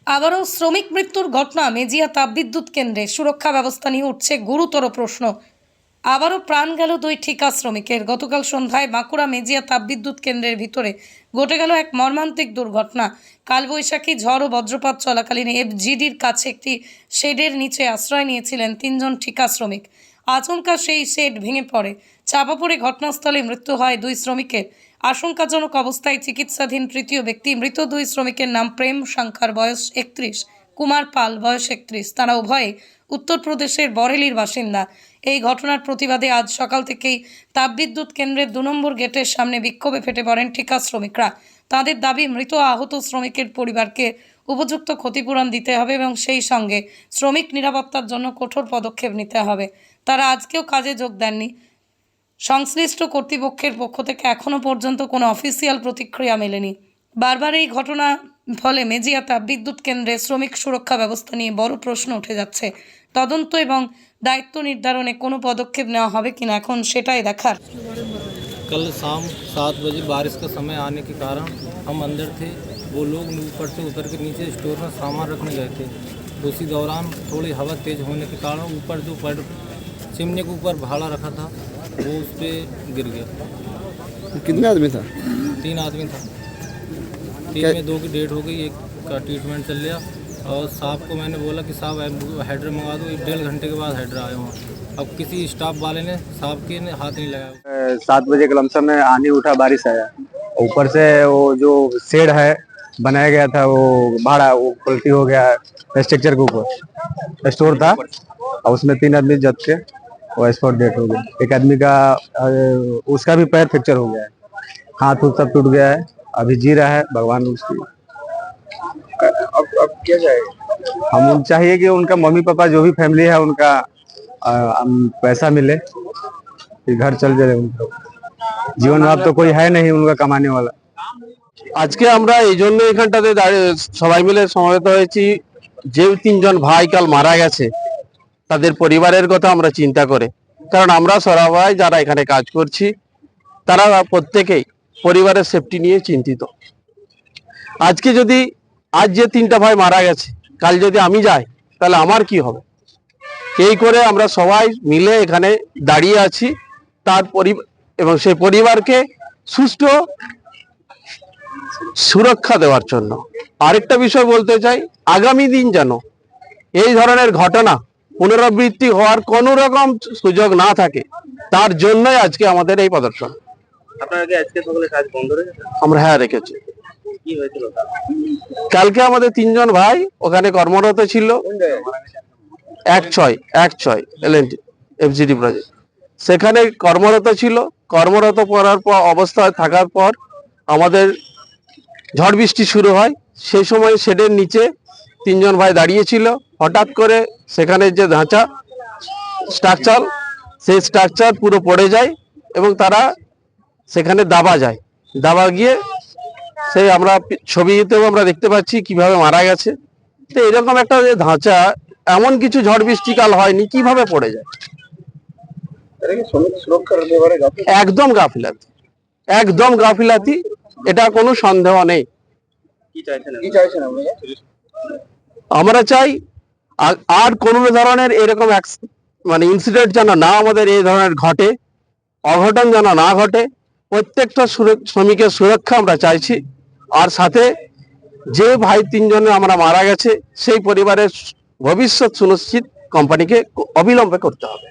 আবারও শ্রমিক মৃত্যুর ঘটনা মেজিয়া তাপবিদ্যুৎ কেন্দ্রে সুরক্ষা ব্যবস্থা নিয়ে উঠছে গুরুতর প্রশ্ন। আবারও প্রাণ গেল দুই ঠিকা শ্রমিকের। গতকাল সন্ধ্যায় বাঁকুড়া মেজিয়া তাপবিদ্যুৎ কেন্দ্রের ভিতরে ঘটে গেল এক মর্মান্তিক দুর্ঘটনা। কালবৈশাখী ঝড় ও বজ্রপাত চলাকালীন এফজিডির কাছে একটি শেডের নিচে আশ্রয় নিয়েছিলেন তিনজন ঠিকা শ্রমিক। আচমকা সেই শেড ভেঙে পড়ে, চাপা পড়ে ঘটনাস্থলে মৃত্যু হয় দুই শ্রমিকের। আশঙ্কাজনক অবস্থায় চিকিৎসাধীন তৃতীয় ব্যক্তি। মৃত দুই শ্রমিকের নাম প্রেম সাংখার, বয়স 31, কুমার পাল, বয়স 31। তারা উভয়ে উত্তরপ্রদেশের বরেলির বাসিন্দা। এই ঘটনার প্রতিবাদে আজ সকাল থেকেই তাপবিদ্যুৎ কেন্দ্রের 2 নম্বর গেটের সামনে বিক্ষোভে ফেটে পড়েন ঠিকা শ্রমিকরা। তাদের দাবি, মৃত আহত শ্রমিকের পরিবারকে উপযুক্ত ক্ষতিপূরণ দিতে হবে এবং সেই সঙ্গে শ্রমিক নিরাপত্তার জন্য কঠোর পদক্ষেপ নিতে হবে। তারা আজকেও কাজে যোগ দেননি। সংশ্লিষ্ট কর্তৃপক্ষের পক্ষ থেকে এখনও পর্যন্ত কোনো অফিসিয়াল প্রতিক্রিয়া মেলেনি। বারবার এই ঘটনা ফলে মেজিয়া তাপবিদ্যুৎ কেন্দ্রে শ্রমিক সুরক্ষা ব্যবস্থা নিয়ে বড় প্রশ্ন উঠে যাচ্ছে। তদন্ত এবং দায়িত্ব নির্ধারণে কোনো পদক্ষেপ নেওয়া হবে কিনা এখন সেটাই দেখার। कल शाम 7 बजे बारिश का समय आने के कारण हम अंदर थे। वो लोग ऊपर से उतर के नीचे स्टोर में सामान रखने गए थे। उसी दौरान थोड़ी हवा तेज़ होने के कारण ऊपर जो चिमनी के ऊपर भाड़ा रखा था वो उस पर गिर गया। कितने आदमी था? 3 आदमी था। 3 में 2 की डेथ हो गई, एक का ट्रीटमेंट चल रहा। और साहब को मैंने बोला कि साहब हाइड्रा मंगा दो। 1.5 घंटे के बाद हाइड्रा आए वहाँ। अब किसी स्टाफ वाले ने साहब के ने हाथ नहीं लगाया। 7 बजे के लमसम में आनी उठा, बारिश आया। ऊपर से वो जो शेड है बनाया गया था वो भाड़ा वो पलटी हो गया स्ट्रक्चर के ऊपर। स्टोर था और उसमें 3 आदमी जब के वो स्पॉट डेट हो गई। एक आदमी का उसका भी पैर फ्रैक्चर हो गया है, हाथ सब टूट गया है। अभी जी रहा है, भगवान उसकी। अब क्या चाहिए? हम चाहिए कि उनका मम्मी पापा जो भी फैमिली है उनका पैसा मिले, कि घर चल जाए उनको। जीवन में अब तो कोई है नहीं उनका कमाने वाला। আজকে আমরা এই জন্য এখানটাতে সবাই মিলে সমবেত হয়েছি, যে 3জন ভাই কাল মারা গেছে তাদের পরিবারের কথা আমরা চিন্তা করে। কারণ আমরা সবাই যারা এখানে কাজ করছি তারা প্রত্যেকেই পরিবারের সেফটি নিয়ে চিন্তিত। আজকে যদি আজ যে 3টা ভাই মারা গেছে, কাল যদি আমি যাই তাহলে আমার কি হবে? এই করে আমরা সবাই মিলে এখানে দাঁড়িয়ে আছি তার এবং সেই পরিবারকে সুষ্ঠু সুরক্ষা দেওয়ার জন্য। আরেকটা বিষয় বলতে চাই, আগামী দিন যেন এই ধরনের ঘটনা পুনরাবৃত্তি হওয়ার কোনো রকম সুযোগ না থাকে, তার জন্যই আজকে আমাদের এই প্রদর্শন। আপনারা কি আজকে সকালে কাজ বন্ধ রেখেছেন? আমরা হ্যাঁ রেখেছি। কি হয়েছিল? কালকে আমাদের 3জন ভাই ওখানে কর্মরত ছিল। 16 এলএনটি এফজিডি প্রজেক্ট, সেখানে কর্মরত ছিল। কর্মরত করার পর অবস্থায় থাকার পর আমাদের ঝড় বৃষ্টি শুরু হয়। সেই সময় শেডের নিচে 3জন ভাই দাঁড়িয়েছিল। হঠাৎ করে সেখানে যে ধাঁচা স্ট্রাকচার, সেই স্ট্রাকচার পুরো পড়ে যায় এবং তারা সেখানে দাবা যায়। দাবা গিয়ে সেই আমরা ছবিতেও আমরা দেখতে পাচ্ছি কিভাবে মারা গেছে। তো এরকম একটা যে ধাঁচা, এমন কিছু ঝড় বৃষ্টিকাল হয়নি, কিভাবে পড়ে যায়? একদম গাফিলাতি, একদম গাফিলাতি, এটা কোনো সন্দেহ নেই। আমরা চাই আর কোন ধরনের এরকম মানে ইনসিডেন্ট যেন না আমাদের এই ধরনের ঘটে, অঘটন যেন না ঘটে। প্রত্যেকটা শ্রমিকের সুরক্ষা আমরা চাইছি। আর সাথে যে ভাই 3জনে আমরা মারা গেছে সেই পরিবারের ভবিষ্যৎ সুনিশ্চিত কোম্পানিকে অবিলম্বে করতে হবে।